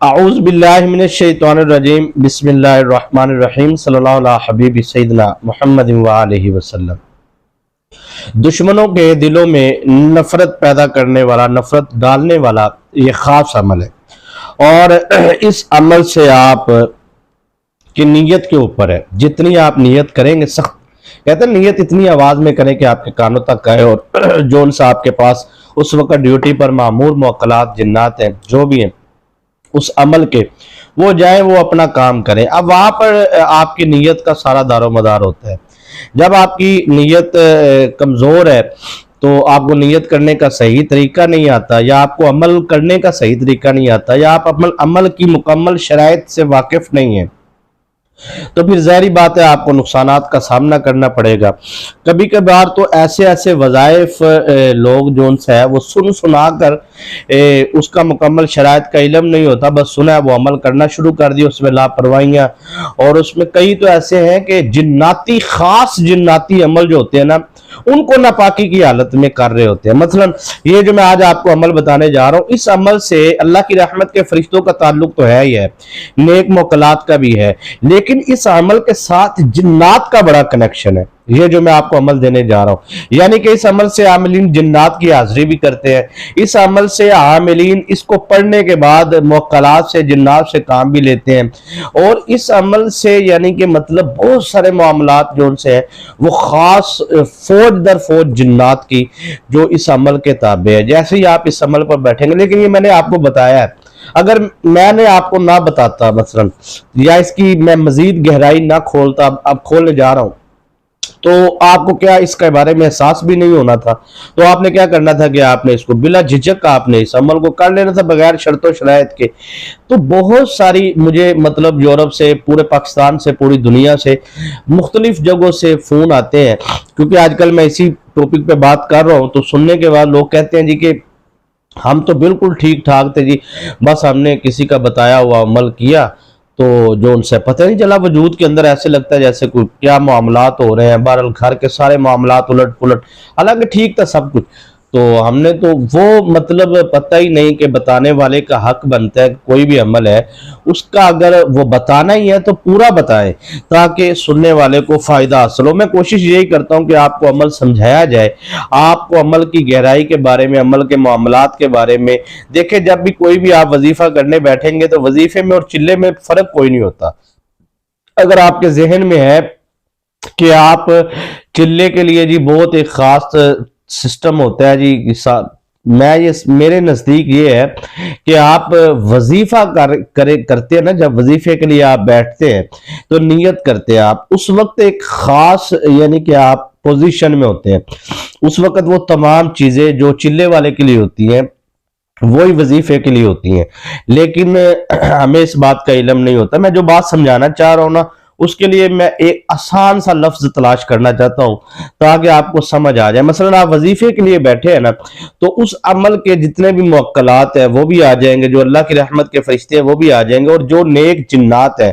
اعوذ باللہ من الشیطان الرجیم بسم اللہ الرحمن الرحیم صلی اللہ علیہ حبیب سیدنا محمد وآلہ وسلم۔ دشمنوں کے دلوں میں نفرت پیدا کرنے والا، نفرت ڈالنے والا یہ خاص عمل ہے، اور اس عمل سے آپ کی نیت کے اوپر ہے۔ جتنی آپ نیت کریں گے، سخت کہتے ہیں نیت اتنی آواز میں کریں کہ آپ کے کانوں تک آئے، اور جو ان سے آپ کے پاس اس وقت ڈیوٹی پر معمور موکلات جنات ہیں، جو بھی ہیں اس عمل کے، وہ جائیں، وہ اپنا کام کریں۔ اب وہاں پر آپ کی نیت کا سارا دار و مدار ہوتا ہے۔ جب آپ کی نیت کمزور ہے تو آپ کو نیت کرنے کا صحیح طریقہ نہیں آتا، یا آپ کو عمل کرنے کا صحیح طریقہ نہیں آتا، یا آپ عمل کی مکمل شرائط سے واقف نہیں ہیں، تو پھر ظاہری بات ہے آپ کو نقصانات کا سامنا کرنا پڑے گا۔ کبھی کبھار تو ایسے وظائف لوگ جو ان سے ہے وہ سنا کر اس کا مکمل شرائط کا علم نہیں ہوتا، بس سنا ہے وہ عمل کرنا شروع کر دی، اس میں لاپرواہیاں، اور اس میں کئی تو ایسے ہیں کہ خاص جناتی عمل جو ہوتے ہیں نا، ان کو ناپاکی کی حالت میں کر رہے ہوتے ہیں۔ مثلا یہ جو میں آج آپ کو عمل بتانے جا رہا ہوں، اس عمل سے اللہ کی رحمت کے فرشتوں کا تعلق تو ہے ہی ہے، نیک موکلات کا بھی ہے، لیکن اس عمل کے ساتھ جنات کا بڑا کنیکشن ہے۔ یہ جو میں آپ کو عمل دینے جا رہا ہوں، یعنی کہ اس عمل سے عاملین جنات کی حاضری بھی کرتے ہیں، اس عمل سے عاملین اس کو پڑھنے کے بعد موکلات سے، جنات سے کام بھی لیتے ہیں، اور اس عمل سے یعنی کہ مطلب بہت سارے معاملات جو ان سے ہے وہ خاص فوج در فوج جنات کی جو اس عمل کے تابع ہے۔ جیسے ہی آپ اس عمل پر بیٹھیں گے، لیکن یہ میں نے آپ کو بتایا ہے، اگر میں نے آپ کو نہ بتاتا مثلا، یا اس کی میں مزید گہرائی نہ کھولتا، اب کھولنے جا رہا ہوں، تو آپ کو کیا اس کے بارے میں احساس بھی نہیں ہونا تھا۔ تو آپ نے کیا کرنا تھا کہ آپ نے اس کو بلا جھجک آپ نے اس عمل کو کر لینا تھا، بغیر شرط و شرائط کے۔ تو بہت ساری مجھے مطلب یورپ سے، پورے پاکستان سے، پوری دنیا سے، مختلف جگہوں سے فون آتے ہیں، کیونکہ آج کل میں اسی ٹاپک پہ بات کر رہا ہوں، تو سننے کے بعد لوگ کہتے ہیں جی کہ ہم تو بالکل ٹھیک ٹھاک تھے جی، بس ہم نے کسی کا بتایا ہوا عمل کیا تو جو ان سے پتہ نہیں چلا، وجود کے اندر ایسے لگتا ہے جیسے کوئی کیا معاملات ہو رہے ہیں، بہرحال گھر کے سارے معاملات الٹ پلٹ، حالانکہ ٹھیک تھا سب کچھ۔ تو ہم نے تو وہ مطلب پتہ ہی نہیں کہ بتانے والے کا حق بنتا ہے، کوئی بھی عمل ہے اس کا اگر وہ بتانا ہی ہے تو پورا بتائیں، تاکہ سننے والے کو فائدہ حاصل ہو۔ میں کوشش یہی کرتا ہوں کہ آپ کو عمل سمجھایا جائے، آپ کو عمل کی گہرائی کے بارے میں، عمل کے معاملات کے بارے میں۔ دیکھیں جب بھی کوئی بھی آپ وظیفہ کرنے بیٹھیں گے تو وظیفے میں اور چلے میں فرق کوئی نہیں ہوتا۔ اگر آپ کے ذہن میں ہے کہ آپ چلے کے لیے جی بہت ایک خاص سسٹم ہوتا ہے جی، میرے نزدیک یہ ہے کہ آپ وظیفہ کرتے ہیں نا، جب وظیفے کے لیے آپ بیٹھتے ہیں تو نیت کرتے ہیں، آپ اس وقت ایک خاص یعنی کہ آپ پوزیشن میں ہوتے ہیں، اس وقت وہ تمام چیزیں جو چلے والے کے لیے ہوتی ہیں وہی وظیفے کے لیے ہوتی ہیں، لیکن ہمیں اس بات کا علم نہیں ہوتا۔ میں جو بات سمجھانا چاہ رہا ہوں نا، اس کے لیے میں ایک آسان سا لفظ تلاش کرنا چاہتا ہوں تاکہ آپ کو سمجھ آ جائے۔ مثلا آپ وظیفے کے لیے بیٹھے ہیں نا، تو اس عمل کے جتنے بھی موکلات ہیں وہ بھی آ جائیں گے، جو اللہ کی رحمت کے فرشتے ہیں وہ بھی آ جائیں گے، اور جو نیک جنات ہیں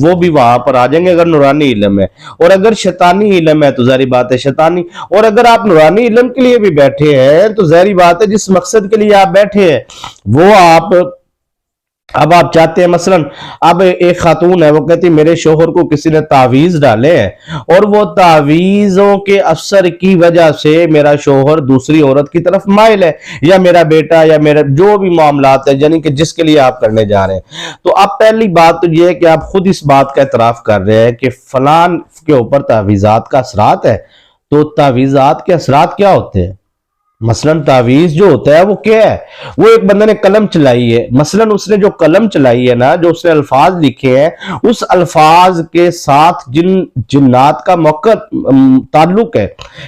وہ بھی وہاں پر آ جائیں گے، اگر نورانی علم ہے۔ اور اگر شیطانی علم ہے تو ظاہری بات ہے شیطانی، اور اگر آپ نورانی علم کے لیے بھی بیٹھے ہیں تو ظاہری بات ہے جس مقصد کے لیے آپ بیٹھے ہیں وہ اب آپ چاہتے ہیں، مثلا اب ایک خاتون ہے، وہ کہتی میرے شوہر کو کسی نے تعویذ ڈالے ہیں، اور وہ تعویذوں کے اثر کی وجہ سے میرا شوہر دوسری عورت کی طرف مائل ہے، یا میرا بیٹا، یا میرا جو بھی معاملات ہے یعنی کہ جس کے لیے آپ کرنے جا رہے ہیں۔ تو اب پہلی بات تو یہ ہے کہ آپ خود اس بات کا اعتراف کر رہے ہیں کہ فلان کے اوپر تعویذات کا اثرات ہے۔ تو تعویذات کے اثرات کیا ہوتے ہیں؟ مثلا تعویذ جو ہوتا ہے وہ کیا ہے؟ وہ ایک بندے نے قلم چلائی ہے، مثلا اس نے جو قلم چلائی ہے نا، جو اس نے الفاظ لکھے ہیں، اس الفاظ کے ساتھ جن جنات کا تعلق ہے،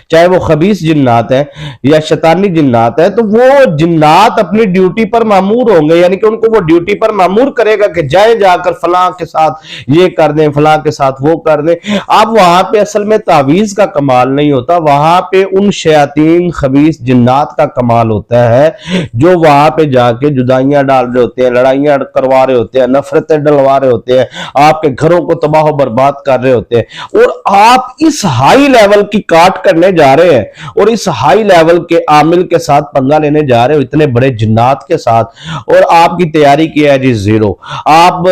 چاہے وہ خبیث جنات ہیں یا شیطانی جنات ہیں، تو وہ جنات اپنی ڈیوٹی پر مامور ہوں گے، یعنی کہ ان کو وہ ڈیوٹی پر مامور کرے گا کہ جائیں جا کر فلاں کے ساتھ یہ کر دیں، فلاں کے ساتھ وہ کر دیں۔ اب وہاں پہ اصل میں تعویذ کا کمال نہیں ہوتا، وہاں پہ ان شیاطین خبیث جنات جنات کا کمال ہوتا ہے جو وہاں پہ جا کے جدائیاں ڈال رہے ہوتے ہیں, لڑائیاں کروا رہے ہوتے ہیں, نفرتیں ڈلوا رہے ہوتے ہیں, آپ کے گھروں کو تباہ و برباد کر رہے ہوتے ہیں, اور آپ اس ہائی لیول کی کاٹ کرنے جا رہے ہیں اور اس ہائی لیول کے عامل کے ساتھ پنگا لینے جا رہے ہو, اتنے بڑے جنات کے ساتھ, اور آپ کی تیاری کیا ہے جی زیرو. آپ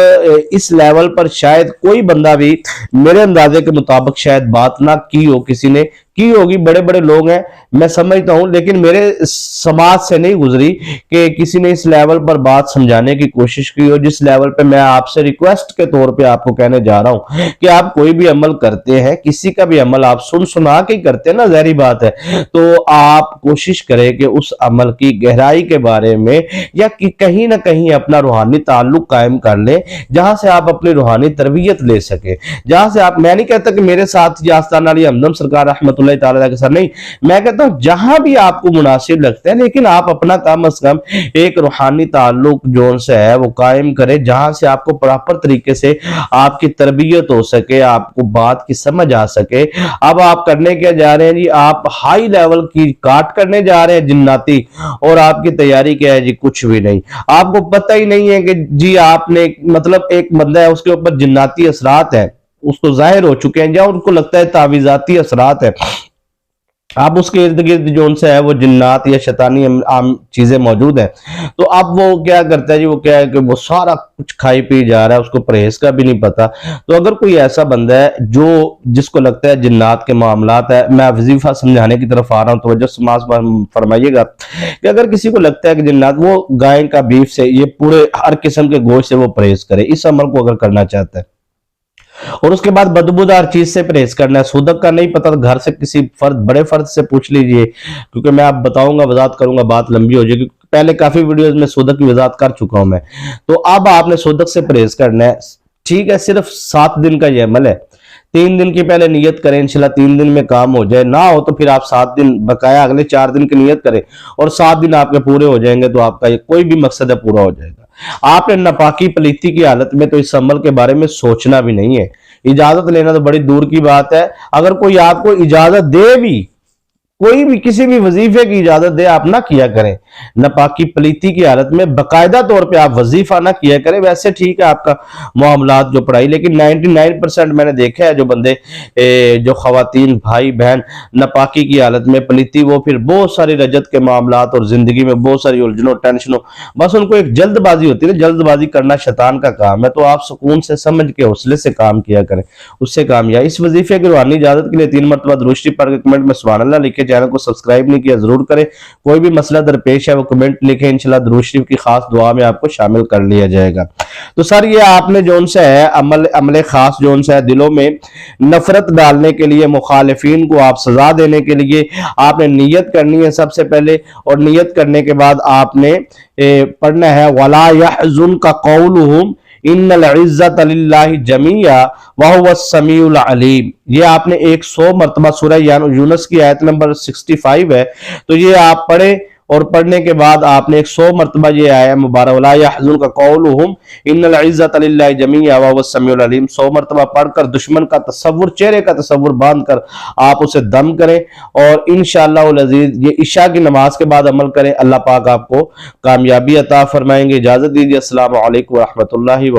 اس لیول پر شاید کوئی بندہ بھی میرے اندازے کے مطابق شاید بات نہ کی ہو, کسی نے کی ہوگی, بڑے بڑے لوگ ہیں میں سمجھتا ہوں, لیکن میرے سماج سے نہیں گزری کہ کسی نے اس لیول پر بات سمجھانے کی کوشش کی ہو جس لیول پہ میں آپ سے ریکویسٹ کے طور پہ آپ کو کہنے جا رہا ہوں کہ آپ کوئی بھی عمل کرتے ہیں, کسی کا بھی عمل آپ سنا کے کرتے ہیں نا, ظاہری بات ہے, تو آپ کوشش کریں کہ اس عمل کی گہرائی کے بارے میں یا کہیں نہ کہیں اپنا روحانی تعلق قائم کر لیں جہاں سے آپ اپنی روحانی تربیت لے سکیں, جہاں سے آپ, میں نہیں کہتا کہ میرے ساتھ یہ آستانہ علی ہمدم سرکار رحمت اللہ تعالیٰ کے ساتھ نہیں, میں کہتا ہوں جہاں بھی آپ کو مناسب لگتا ہے, لیکن آپ اپنا کم از کم ایک روحانی تعلق جو سے ہے وہ قائم کریں جہاں سے آپ کو پراپر طریقے سے آپ کی تربیت ہو سکے, آپ کو بات کی سمجھ آ سکے. اب آپ کرنے کیا جا رہے ہیں جی, آپ ہائی لیول کی کاٹ کرنے جا رہے ہیں جناتی, اور آپ کی تیاری کیا ہے جی, کچھ بھی نہیں. آپ کو پتہ ہی نہیں ہے کہ جی آپ نے, مطلب ایک بندہ ہے اس کے اوپر جناتی اثرات ہیں, اس کو ظاہر ہو چکے ہیں, یا ان کو لگتا ہے تعویذاتی اثرات ہے, آپ اس کے ارد گرد جو ان سے ہے وہ جنات یا شیطانی عام چیزیں موجود ہیں, تو اب وہ کیا کرتا ہے جی, وہ کیا ہے کہ وہ سارا کچھ کھائی پی جا رہا ہے, اس کو پرہیز کا بھی نہیں پتا. تو اگر کوئی ایسا بندہ ہے جس کو لگتا ہے جنات کے معاملات ہے, میں وظیفہ سمجھانے کی طرف آ رہا ہوں, توجہ سماج فرمائیے گا کہ اگر کسی کو لگتا ہے کہ جنات, وہ گائے کا بیف سے, یہ پورے ہر قسم کے گوشت سے وہ پرہیز کرے, اس عمل کو اگر کرنا چاہتا ہے, اور اس کے بعد بدبودار چیز سے پرہیز کرنا ہے. صدق کا نہیں پتا تو گھر سے کسی بڑے فرد سے پوچھ لیجئے, کیونکہ میں آپ بتاؤں گا, وضاحت کروں گا, بات لمبی ہو جائے گی. پہلے کافی ویڈیوز میں صدق کی وضاحت کر چکا ہوں میں. تو اب آپ نے صدق سے پرہیز کرنا ہے, ٹھیک ہے, صرف 7 دن کا یہ عمل ہے. 3 دن کی پہلے نیت کریں, انشاءاللہ 3 دن میں کام ہو جائے, نہ ہو تو پھر آپ 7 دن بقایا اگلے 4 دن کی نیت کریں, اور 7 دن آپ کے پورے ہو جائیں گے تو آپ کا کوئی بھی مقصد ہے پورا ہو جائے گا. آپ نے ناپاکی پلیتی کی حالت میں تو اس عمل کے بارے میں سوچنا بھی نہیں ہے, اجازت لینا تو بڑی دور کی بات ہے. اگر کوئی آپ کو اجازت دے بھی, کوئی بھی کسی بھی وظیفے کی اجازت دے, آپ نہ کیا کریں. ناپاکی پلیتی کی حالت میں باقاعدہ طور پہ آپ وظیفہ نہ کیا کریں. ویسے ٹھیک ہے آپ کا معاملات جو پڑھائی, لیکن 99% میں نے دیکھا ہے جو بندے, جو خواتین بھائی بہن ناپاکی کی حالت میں پلیتی, وہ پھر بہت ساری رجت کے معاملات اور زندگی میں بہت ساری الجھنوں ٹینشنوں, بس ان کو ایک جلد بازی ہوتی ہے. جلد بازی کرنا شیطان کا کام ہے, تو آپ سکون سے سمجھ کے حوصلے سے کام کیا کریں, اس سے کامیاب. اس وظیفے کی روحانی اجازت کے لیے 3 مرتبہ درود شریف پڑھ کے کمنٹ میں سبحان اللہ لکھے, چینل کو سبسکرائب نہیں کیا ضرور کریں. کوئی بھی مسئلہ درپیش ہے وہ کمنٹ لکھیں, انشاءاللہ درود شریف کی خاص دعا میں آپ کو شامل کر لیا جائے گا. تو سر یہ آپ نے جو ان سے ہے عمل خاص جو ان سے ہے, دلوں میں نفرت ڈالنے کے لیے, مخالفین کو آپ سزا دینے کے لیے آپ نے نیت کرنی ہے سب سے پہلے, اور نیت کرنے کے بعد آپ نے پڑھنا ہے وَلَا يَحْزُنْكَ قَوْلُهُمْ ان العزت للہ جمیعا وہو السمیع العلیم. یہ آپ نے 100 مرتبہ سورہ یونس کی آیت نمبر 65 ہے, تو یہ آپ پڑھیں, اور پڑھنے کے بعد آپ نے 100 مرتبہ یہ آیا مبارک وَلَا يَحْزُنْكَ قَوْلُهُمْ إِنَّ الْعِزَّةَ لِلَّهِ جَمِيعًا وَهُوَ السَّمِيعُ الْعَلِيمُ 100 مرتبہ پڑھ کر دشمن کا تصور, چہرے کا تصور باندھ کر آپ اسے دم کریں, اور انشاءاللہ العزیز یہ عشاء کی نماز کے بعد عمل کریں. اللہ پاک آپ کو کامیابی عطا فرمائیں گے. اجازت دیجیے, السلام علیکم ورحمۃ اللہ وبرکاتہ.